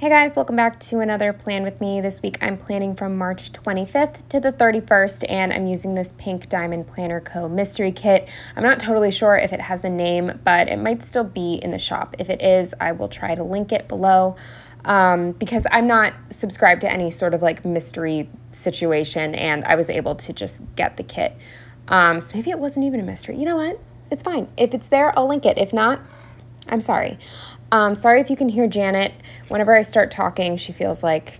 Hey guys, welcome back to another Plan With Me. This week I'm planning from March 25th to the 31st, and I'm using this Pink Diamond Planner Co. mystery kit. I'm not totally sure if it has a name, but it might still be in the shop. If it is, I will try to link it below because I'm not subscribed to any sort of like mystery situation, and I was able to just get the kit. So maybe it wasn't even a mystery. You know what? It's fine. If it's there, I'll link it. If not, I'm sorry. Sorry if you can hear Janet. Whenever I start talking, she feels like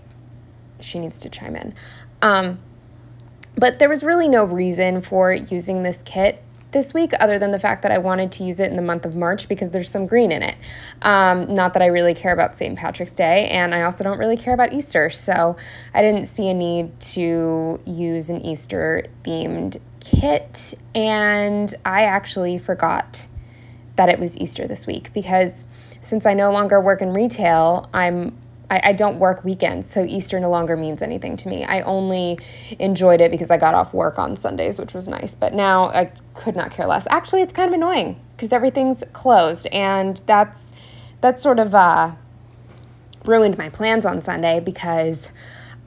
she needs to chime in. But there was really no reason for using this kit this week other than the fact that I wanted to use it in the month of March because there's some green in it. Not that I really care about St. Patrick's Day, and I also don't really care about Easter, so I didn't see a need to use an Easter-themed kit, and I actually forgot that it was Easter this week because since I no longer work in retail, I don't work weekends, so Easter no longer means anything to me. I only enjoyed it because I got off work on Sundays, which was nice, but now I could not care less. Actually, it's kind of annoying because everything's closed, and that's sort of ruined my plans on Sunday because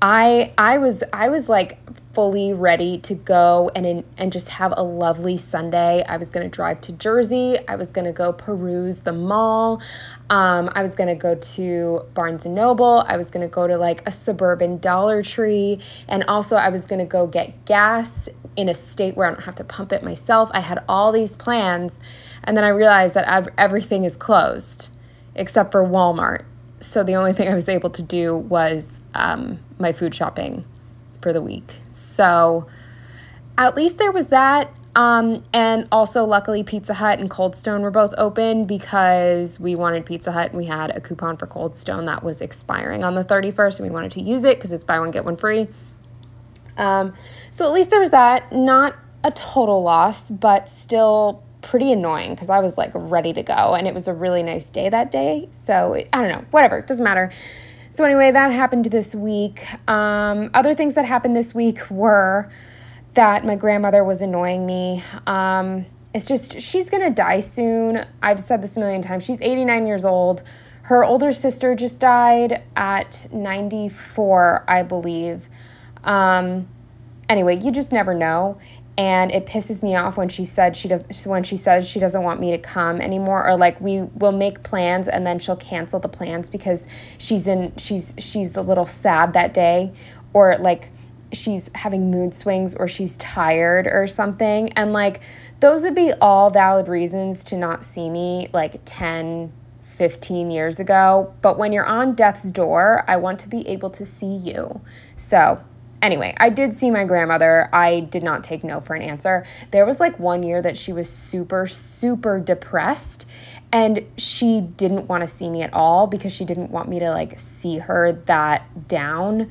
I was like fully ready to go and just have a lovely Sunday. I was going to drive to Jersey. I was going to go peruse the mall. I was going to go to Barnes & Noble. I was going to go to like a suburban Dollar Tree. And also I was going to go get gas in a state where I don't have to pump it myself. I had all these plans. And then I realized that everything is closed except for Walmart. So the only thing I was able to do was my food shopping for the week. So at least there was that. And also luckily Pizza Hut and Cold Stone were both open because we wanted Pizza Hut and we had a coupon for Cold Stone that was expiring on the 31st and we wanted to use it because it's buy one, get one free. So at least there was that. Not a total loss, but still pretty annoying because I was like ready to go and it was a really nice day that day. So I don't know, whatever, it doesn't matter. So anyway, that happened this week. Other things that happened this week were that my grandmother was annoying me. It's just, she's gonna die soon. I've said this a million times. She's 89 years old. Her older sister just died at 94, I believe. Anyway, you just never know. And it pisses me off when she says she doesn't want me to come anymore, or like we will make plans and then she'll cancel the plans because she's a little sad that day, or like she's having mood swings or she's tired or something. And like those would be all valid reasons to not see me like 10, 15 years ago. But when you're on death's door, I want to be able to see you. So anyway, I did see my grandmother. I did not take no for an answer. There was like one year that she was super, super depressed and she didn't want to see me at all because she didn't want me to like see her that down,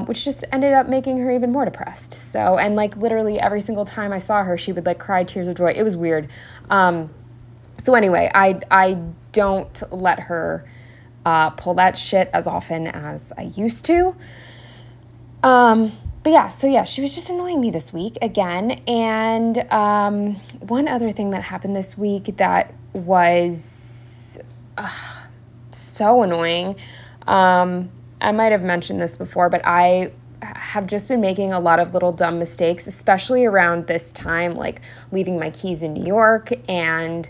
which just ended up making her even more depressed. So, and like literally every single time I saw her, she would like cry tears of joy. It was weird. So anyway, I don't let her pull that shit as often as I used to. But yeah, so yeah, she was just annoying me this week again. And, one other thing that happened this week that was, so annoying. I might have mentioned this before, but I have just been making a lot of little dumb mistakes, especially around this time, like leaving my keys in New York and,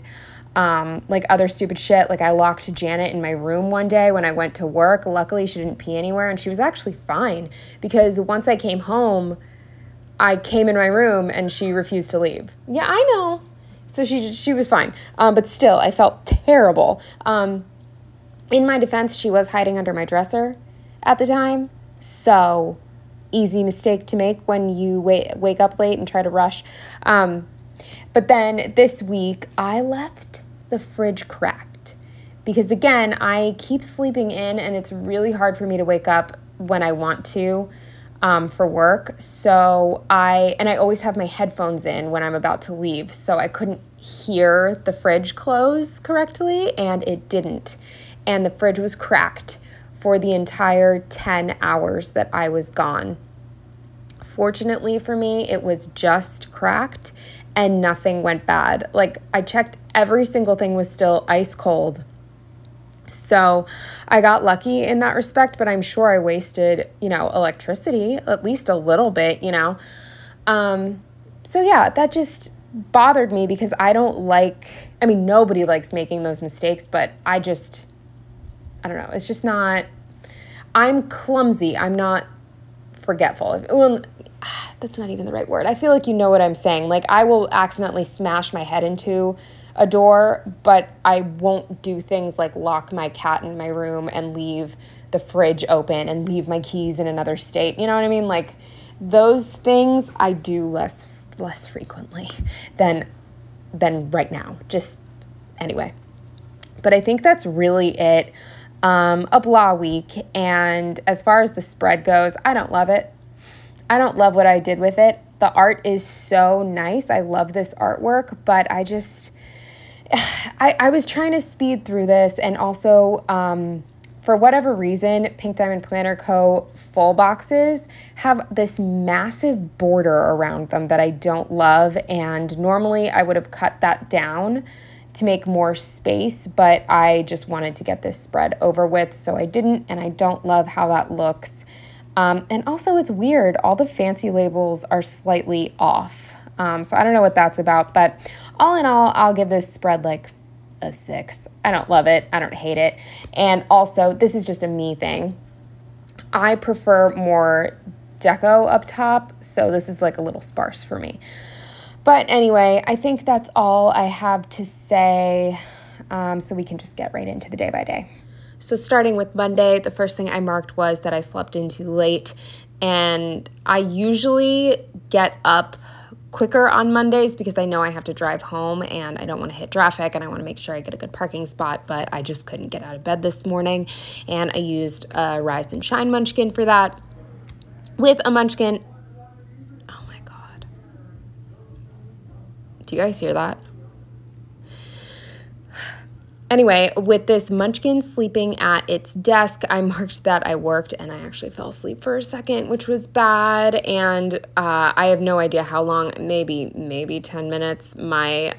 like other stupid shit. Like I locked Janet in my room one day when I went to work. Luckily she didn't pee anywhere and she was actually fine because once I came home, I came in my room and she refused to leave. Yeah, I know. So she was fine. But still I felt terrible. In my defense, she was hiding under my dresser at the time. So easy mistake to make when you wake up late and try to rush. But then this week, I left the fridge cracked because, again, I keep sleeping in and it's really hard for me to wake up when I want to for work. So I always have my headphones in when I'm about to leave, so I couldn't hear the fridge close correctly, and it didn't. And the fridge was cracked for the entire 10 hours that I was gone. Fortunately for me, it was just cracked and nothing went bad. Like I checked, every single thing was still ice cold. So I got lucky in that respect, but I'm sure I wasted, electricity, at least a little bit. So yeah, that just bothered me because nobody likes making those mistakes, but I don't know. It's just not, I'm clumsy. I'm not forgetful. Well, that's not even the right word. I feel like you know what I'm saying. Like, I will accidentally smash my head into a door, but I won't do things like lock my cat in my room and leave the fridge open and leave my keys in another state. You know what I mean? Like, those things I do less frequently than right now. Just anyway. But I think that's really it. A blah week. And as far as the spread goes, I don't love it. I don't love what I did with it. The art is so nice. I love this artwork, but I was trying to speed through this, and also for whatever reason, Pink Diamond Planner Co. full boxes have this massive border around them that I don't love, and normally I would have cut that down to make more space, but I just wanted to get this spread over with, so I didn't, and I don't love how that looks. And also it's weird, all the fancy labels are slightly off. So I don't know what that's about, but all in all, I'll give this spread like a 6. I don't love it. I don't hate it. And also, this is just a me thing. I prefer more deco up top, so this is like a little sparse for me. But anyway, I think that's all I have to say, so we can just get right into the day by day. So starting with Monday, the first thing I marked was that I slept in too late, and I usually get up quicker on Mondays because I know I have to drive home and I don't want to hit traffic and I want to make sure I get a good parking spot, but I just couldn't get out of bed this morning, and I used a Rise and Shine Munchkin for that. With a Munchkin, oh my God. Do you guys hear that? Anyway, with this Munchkin sleeping at its desk, I marked that I worked, and I actually fell asleep for a second, which was bad, and I have no idea how long, maybe 10 minutes. My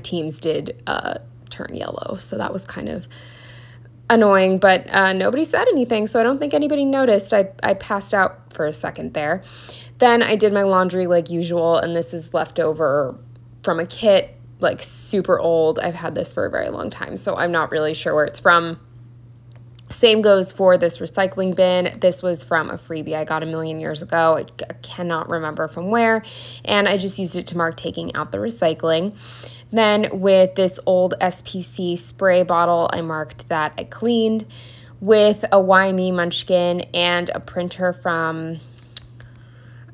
Teams did turn yellow, so that was kind of annoying, but nobody said anything, so I don't think anybody noticed. I passed out for a second there. Then I did my laundry like usual, and this is leftover from a kit, like super old. I've had this for a very long time, so I'm not really sure where it's from. Same goes for this recycling bin. This was from a freebie I got a million years ago. I cannot remember from where, and I just used it to mark taking out the recycling. Then with this old SPC spray bottle, I marked that I cleaned. With a Why Me Munchkin and a printer from,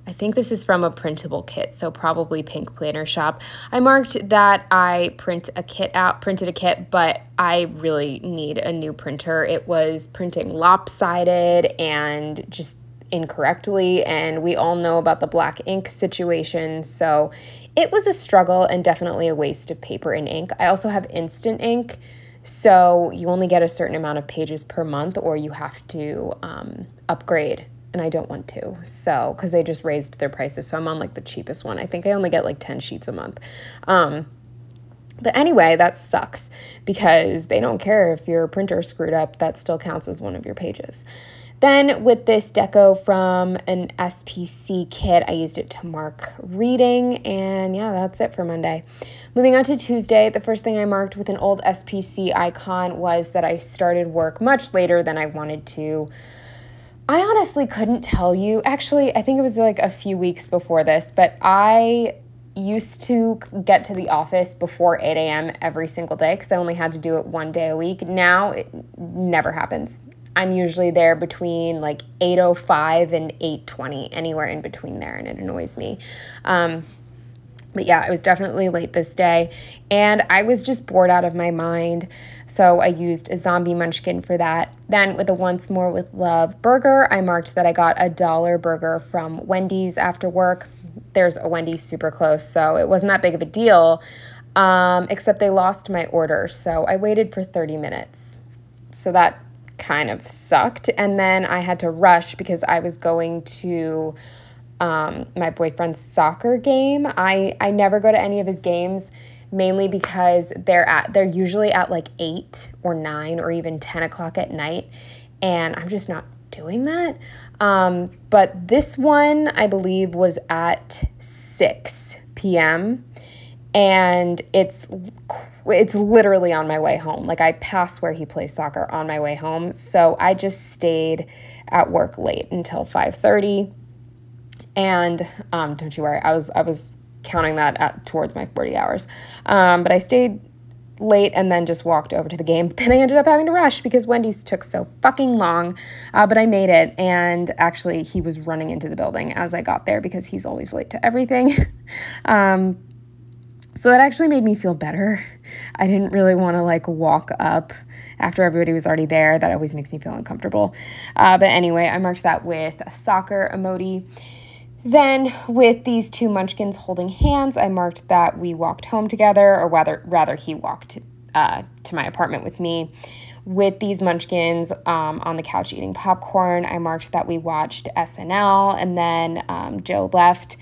I think this is from a printable kit, so probably Pink Planner Shop. I marked that I printed a kit, but I really need a new printer. It was printing lopsided and just incorrectly, and we all know about the black ink situation, so it was a struggle and definitely a waste of paper and ink. I also have instant ink, so you only get a certain amount of pages per month, or you have to upgrade. And I don't want to, so, because they just raised their prices, so I'm on like the cheapest one. I think I only get like 10 sheets a month. But anyway, that sucks because they don't care if your printer screwed up, that still counts as one of your pages. Then with this deco from an SPC kit, I used it to mark reading, and yeah, that's it for Monday. Moving on to Tuesday, the first thing I marked with an old SPC icon was that I started work much later than I wanted to. I honestly couldn't tell you. Actually, I think it was like a few weeks before this, but I used to get to the office before 8 a.m. every single day because I only had to do it one day a week. Now it never happens. I'm usually there between like 8:05 and 8:20, anywhere in between there, and it annoys me. But yeah, I was definitely late this day, and I was just bored out of my mind, so I used a zombie munchkin for that. Then with a Once More with Love burger, I marked that I got a $1 burger from Wendy's after work. There's a Wendy's super close, so it wasn't that big of a deal, except they lost my order, so I waited for 30 minutes. So that kind of sucked, and then I had to rush because I was going to my boyfriend's soccer game. I never go to any of his games mainly because they're usually at like 8 or 9 or even 10 o'clock at night, and I'm just not doing that. But this one, I believe, was at 6 p.m., and it's literally on my way home. Like, I pass where he plays soccer on my way home. So I just stayed at work late until 5:30. And don't you worry, I was counting that towards my 40 hours. But I stayed late and then just walked over to the game. But then I ended up having to rush because Wendy's took so fucking long. But I made it. And actually, he was running into the building as I got there because he's always late to everything. So that actually made me feel better. I didn't really want to like walk up after everybody was already there. That always makes me feel uncomfortable. But anyway, I marked that with a soccer emoji. Then with these two munchkins holding hands, I marked that we walked home together, or rather he walked to my apartment with me. With these munchkins on the couch eating popcorn, I marked that we watched SNL, and then Joe left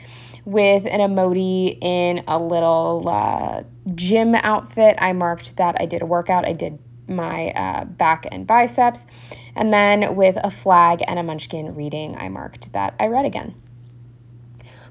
with an emoji in a little gym outfit. I marked that I did a workout. I did my back and biceps. And then with a flag and a munchkin reading, I marked that I read again.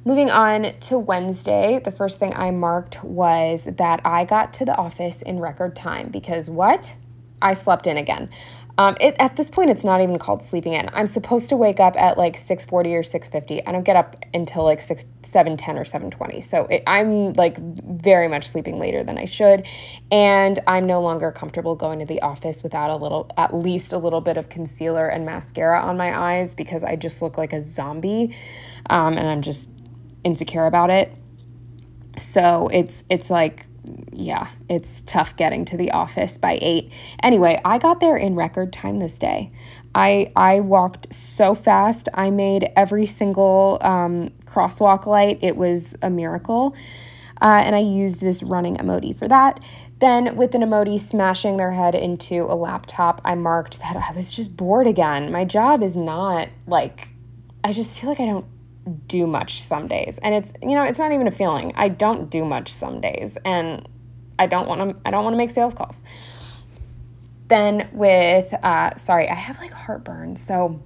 Moving on to Wednesday, the first thing I marked was that I got to the office in record time because what? I slept in again. At this point, it's not even called sleeping in. I'm supposed to wake up at like 6:40 or 6:50. I don't get up until like 7:10 or 7:20. So I'm like very much sleeping later than I should. And I'm no longer comfortable going to the office without at least a little bit of concealer and mascara on my eyes because I just look like a zombie. And I'm just insecure about it. So it's like, yeah, it's tough getting to the office by 8. Anyway, I got there in record time this day. I walked so fast. I made every single crosswalk light. It was a miracle. And I used this running emoji for that. Then with an emoji smashing their head into a laptop, I marked that I was just bored again. My job is not like, I just feel like I don't do much some days, and it's not even a feeling. I don't do much some days, and I don't want to make sales calls. Then with sorry, I have like heartburn, so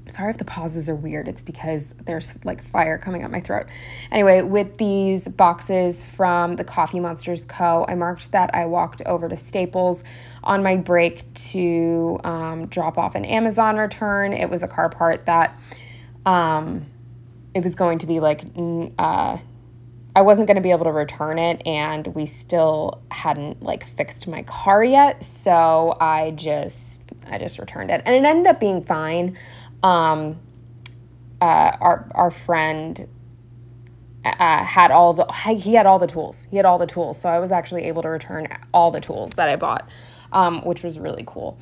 sorry if the pauses are weird. It's because there's like fire coming up my throat. Anyway, with these boxes from the Coffee Monsters Co., I marked that I walked over to Staples on my break to drop off an Amazon return. It was a car part that it was going to be like, I wasn't going to be able to return it, and we still hadn't like fixed my car yet. So I just returned it, and it ended up being fine. Our friend had all the tools. He had all the tools. So I was actually able to return all the tools that I bought, which was really cool.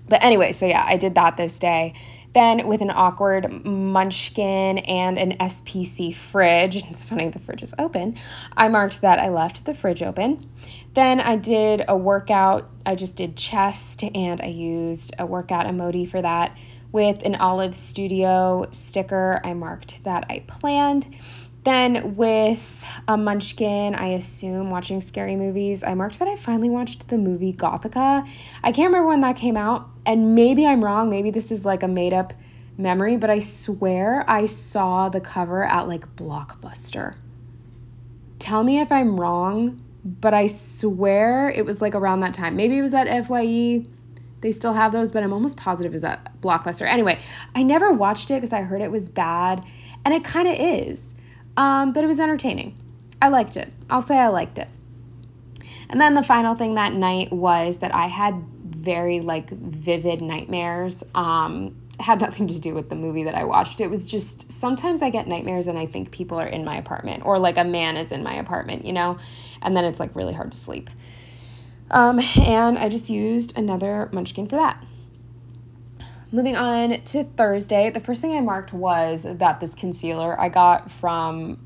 But anyway, so yeah, I did that this day. Then with an awkward munchkin and an SPC fridge, it's funny, the fridge is open, I marked that I left the fridge open. Then I did a workout. I just did chest, and I used a workout emoji for that. With an Olive Studio sticker, I marked that I planned. Then with a munchkin, I assume watching scary movies, I marked that I finally watched the movie Gothika. I can't remember when that came out, and maybe I'm wrong. Maybe this is like a made-up memory, but I swear I saw the cover at like Blockbuster. Tell me if I'm wrong, but I swear it was like around that time. Maybe it was at FYE. They still have those, but I'm almost positive it was at Blockbuster. Anyway, I never watched it because I heard it was bad, and it kind of is. But it was entertaining. I liked it. I'll say I liked it. And then the final thing that night was that I had very like vivid nightmares. Had nothing to do with the movie that I watched. It was just, sometimes I get nightmares and I think people are in my apartment, or like a man is in my apartment, and then it's like really hard to sleep. And I just used another munchkin for that. Moving on to Thursday, the first thing I marked was that this concealer I got from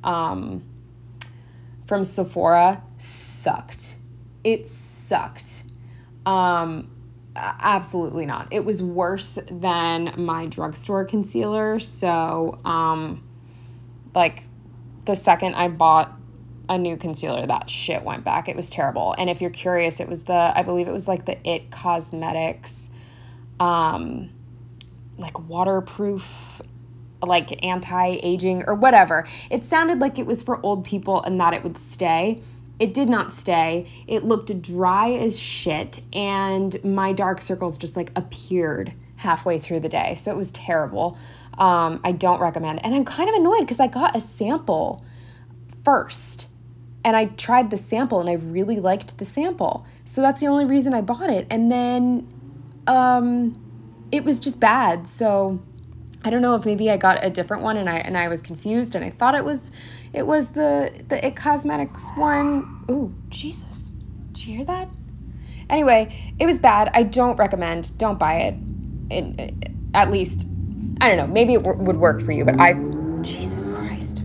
Sephora sucked. It sucked. Absolutely not. It was worse than my drugstore concealer. So, like the second I bought a new concealer, that shit went back. It was terrible. And if you're curious, it was I believe it was like the It Cosmetics, like waterproof, like anti-aging or whatever. It sounded like it was for old people and that it would stay. It did not stay. It looked dry as shit, and my dark circles just like appeared halfway through the day. So it was terrible. I don't recommend. And I'm kind of annoyed because I got a sample first and I tried the sample and I really liked the sample. So that's the only reason I bought it. And then it was just bad. So I don't know if maybe I got a different one and I was confused and I thought it was the It Cosmetics one. Ooh, Jesus. Did you hear that? Anyway, it was bad. I don't recommend. Don't buy it. At least, I don't know, maybe it would work for you, but Jesus Christ.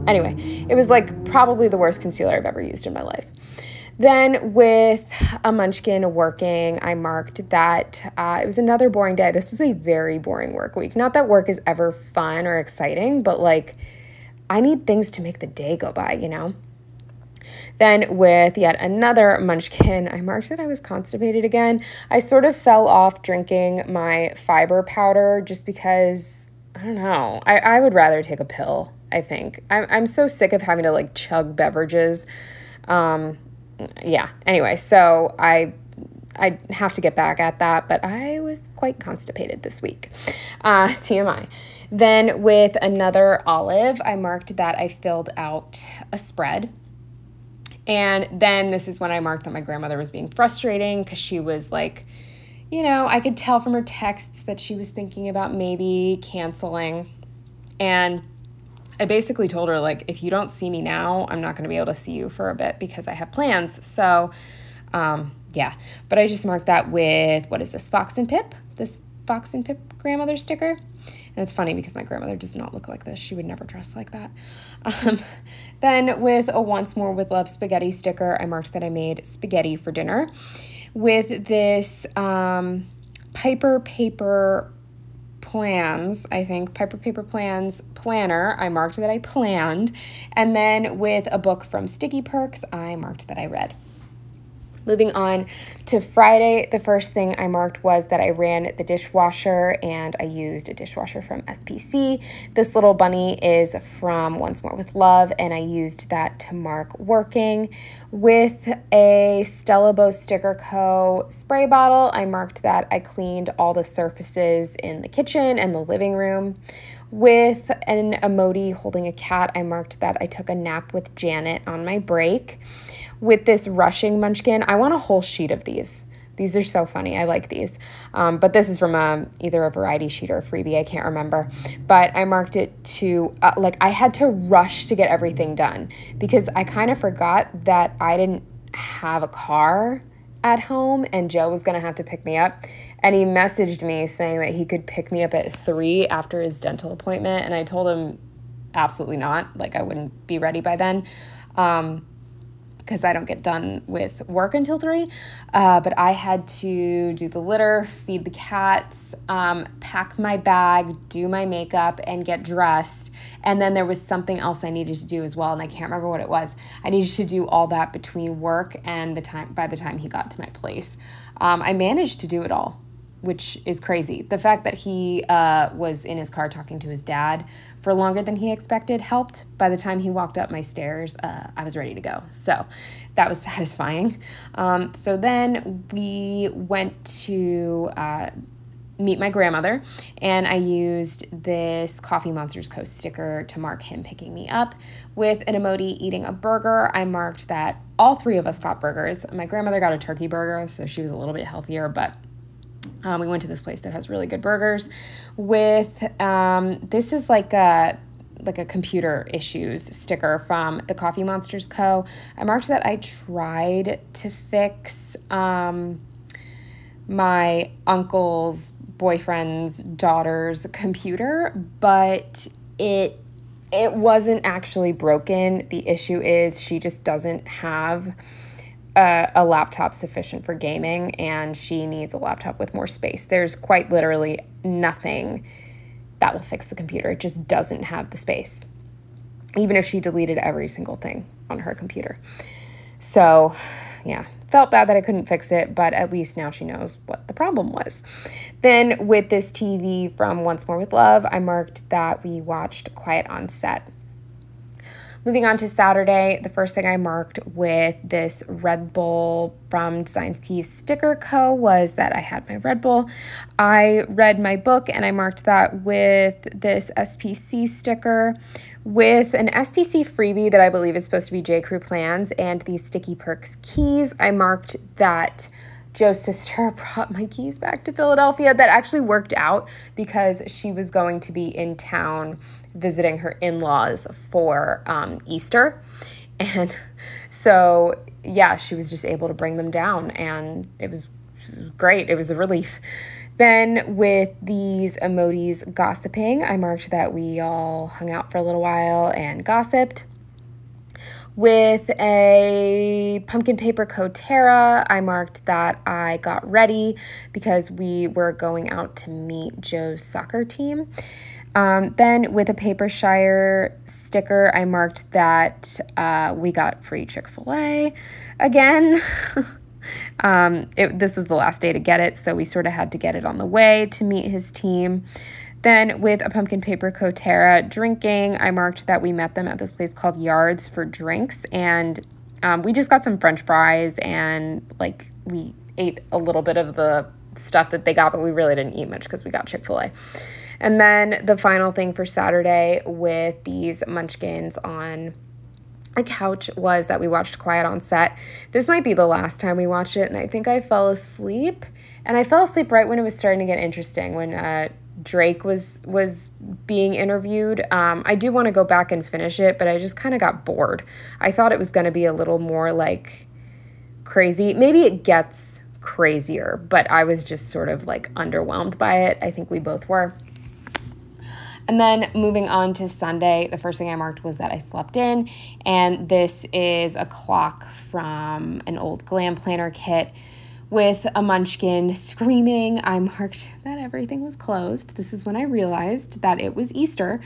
Anyway, it was like probably the worst concealer I've ever used in my life. Then with a Munchkin working, I marked that it was another boring day. This was a very boring work week. Not that work is ever fun or exciting, but like I need things to make the day go by, you know? Then with yet another Munchkin, I marked that I was constipated again. I sort of fell off drinking my fiber powder just because, I don't know, I would rather take a pill, I think. I'm so sick of having to like chug beverages. Yeah, anyway, so I have to get back at that, but I was quite constipated this week. TMI. Then with another Olive, I marked that I filled out a spread. And then this is when I marked that my grandmother was being frustrating because she was like, you know, I could tell from her texts that she was thinking about maybe canceling. And I basically told her, like, if you don't see me now, I'm not going to be able to see you for a bit because I have plans. So, yeah. But I just marked that with, what is this, Fox and Pip? This Fox and Pip grandmother sticker. And it's funny because my grandmother does not look like this. She would never dress like that. Then with a Once More with Love spaghetti sticker, I marked that I made spaghetti for dinner. With this Piper Paper Plans, I think, Piper Paper Plans planner, I marked that I planned. And then with a book from Sticky Perks, I marked that I read. Moving on to Friday, the first thing I marked was that I ran the dishwasher and I used a dishwasher from SPC. This little bunny is from Once More with Love and I used that to mark working. With a Stella Bow Sticker Co. spray bottle, I marked that I cleaned all the surfaces in the kitchen and the living room. With an emoji holding a cat, I marked that I took a nap with Janet on my break. With this Rushing Munchkin, I want a whole sheet of these. These are so funny. I like these. But this is from either a variety sheet or a freebie. I can't remember. But I marked it to, like, I had to rush to get everything done because I kind of forgot that I didn't have a car at home and Joe was going to have to pick me up. And he messaged me saying that he could pick me up at 3 after his dental appointment. And I told him absolutely not. Like, I wouldn't be ready by then. Because I don't get done with work until 3. But I had to do the litter, feed the cats, pack my bag, do my makeup, and get dressed. And then there was something else I needed to do as well, and I can't remember what it was. I needed to do all that between work and by the time he got to my place. I managed to do it all, which is crazy. The fact that he was in his car talking to his dad for longer than he expected helped. By the time he walked up my stairs, I was ready to go. So that was satisfying. So then we went to meet my grandmother, and I used this Coffee Monsters Co. sticker to mark him picking me up. With an emoji eating a burger, I marked that all 3 of us got burgers. My grandmother got a turkey burger, so she was a little bit healthier, but we went to this place that has really good burgers. With this is like a computer issues sticker from the Coffee Monsters Co. I marked that I tried to fix my uncle's boyfriend's daughter's computer, but it wasn't actually broken. The issue is she just doesn't have a laptop sufficient for gaming, and she needs a laptop with more space. There's quite literally nothing that will fix the computer. It just doesn't have the space. even if she deleted every single thing on her computer. So, yeah, felt bad that I couldn't fix it, but at least now she knows what the problem was. Then with this TV from Once More with Love, I marked that we watched Quiet on Set. Moving on to Saturday, the first thing I marked with this Red Bull from Designs Keys Sticker Co. was that I had my Red Bull. I read my book and I marked that with this SPC sticker with an SPC freebie that I believe is supposed to be J. Crew plans and these Sticky Perks keys. I marked that Joe's sister brought my keys back to Philadelphia. That actually worked out because she was going to be in town visiting her in-laws for Easter. And so, yeah, she was just able to bring them down, and it was great. It was a relief. Then with these emojis gossiping, I marked that we all hung out for a little while and gossiped. With a pumpkin paper Kotera, I marked that I got ready because we were going out to meet Joe's soccer team. Then with a Papershire sticker, I marked that we got free Chick-fil-A again. This was the last day to get it, so we sort of had to get it on the way to meet his team. Then with a pumpkin paper Kotera drinking, I marked that we met them at this place called Yards for drinks, and we just got some French fries, and like we ate a little bit of the stuff that they got, but we really didn't eat much because we got Chick-fil-A. And then the final thing for Saturday with these munchkins on a couch was that we watched Quiet on Set. This might be the last time we watched it, and I think I fell asleep. And I fell asleep right when it was starting to get interesting, when Drake was being interviewed. I do want to go back and finish it, but I just kind of got bored. I thought it was going to be a little more like crazy. Maybe it gets crazier, but I was just sort of like underwhelmed by it. I think we both were. And then moving on to Sunday, the first thing I marked was that I slept in, and this is a clock from an old Glam Planner kit with a munchkin screaming. I marked that everything was closed. This is when I realized that it was Easter.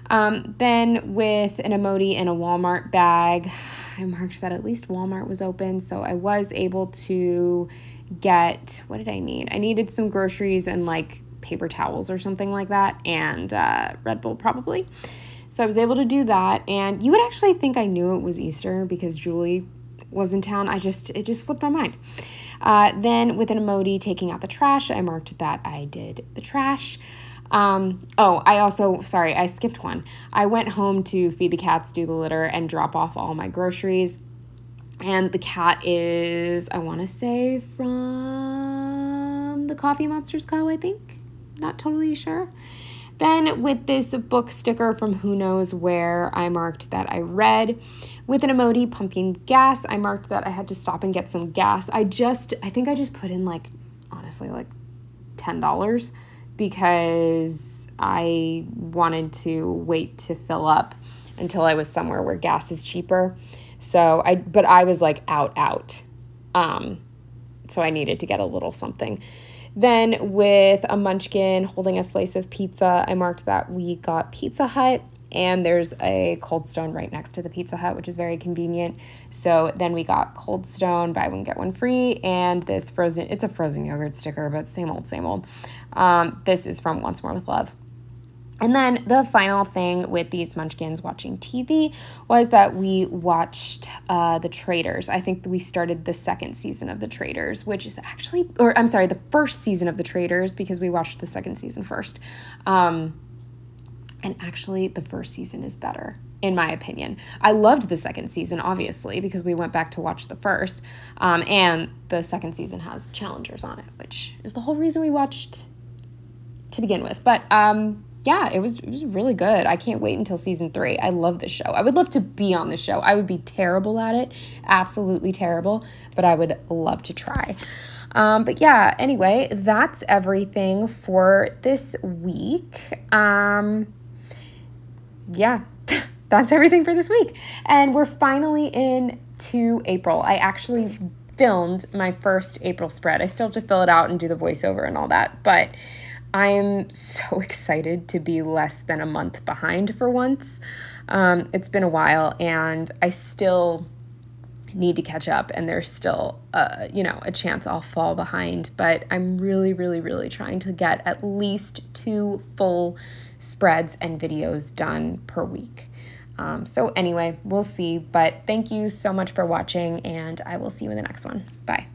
Then with an emoji in a Walmart bag, I marked that at least Walmart was open, so I was able to get, what did I need? I needed some groceries and like paper towels or something like that, and Red Bull probably. So I was able to do that, and you would actually think I knew it was Easter because Julie was in town. It just slipped my mind. Then with an emoji taking out the trash, I marked that I did the trash. I skipped one. I went home to feed the cats, do the litter, and drop off all my groceries. And the cat is, I want to say, from the Coffee Monsters Co., I think. Not totally sure. Then with this book sticker from Who Knows Where, I marked that I read. With an emoji pumping gas, I marked that I had to stop and get some gas. I think I just put in honestly $10 because I wanted to wait to fill up until I was somewhere where gas is cheaper. But I was out. So I needed to get a little something. Then with a munchkin holding a slice of pizza, I marked that we got Pizza Hut, and there's a Cold Stone right next to the Pizza Hut, which is very convenient. So then we got Cold Stone, buy one, get one free, and this it's a frozen yogurt sticker, but same old, same old. This is from Once More with Love. And then the final thing with these munchkins watching TV was that we watched The Traitors. I think we started the second season of The Traitors, which is actually, the first season of The Traitors, because we watched the second season first. And actually, the first season is better, in my opinion. I loved the second season, obviously, because we went back to watch the first. And the second season has challengers on it, which is the whole reason we watched to begin with. But yeah, it was really good. I can't wait until season 3. I love this show. I would love to be on the show. I would be terrible at it, absolutely terrible, but I would love to try. But yeah, anyway, that's everything for this week. Yeah, that's everything for this week. And we're finally into April. I actually filmed my first April spread. I still have to fill it out and do the voiceover and all that, but I am so excited to be less than a month behind for once. It's been a while, and I still need to catch up, and there's still a chance I'll fall behind, but I'm really, really, really trying to get at least 2 full spreads and videos done per week. So anyway, we'll see, but thank you so much for watching, and I will see you in the next one. Bye.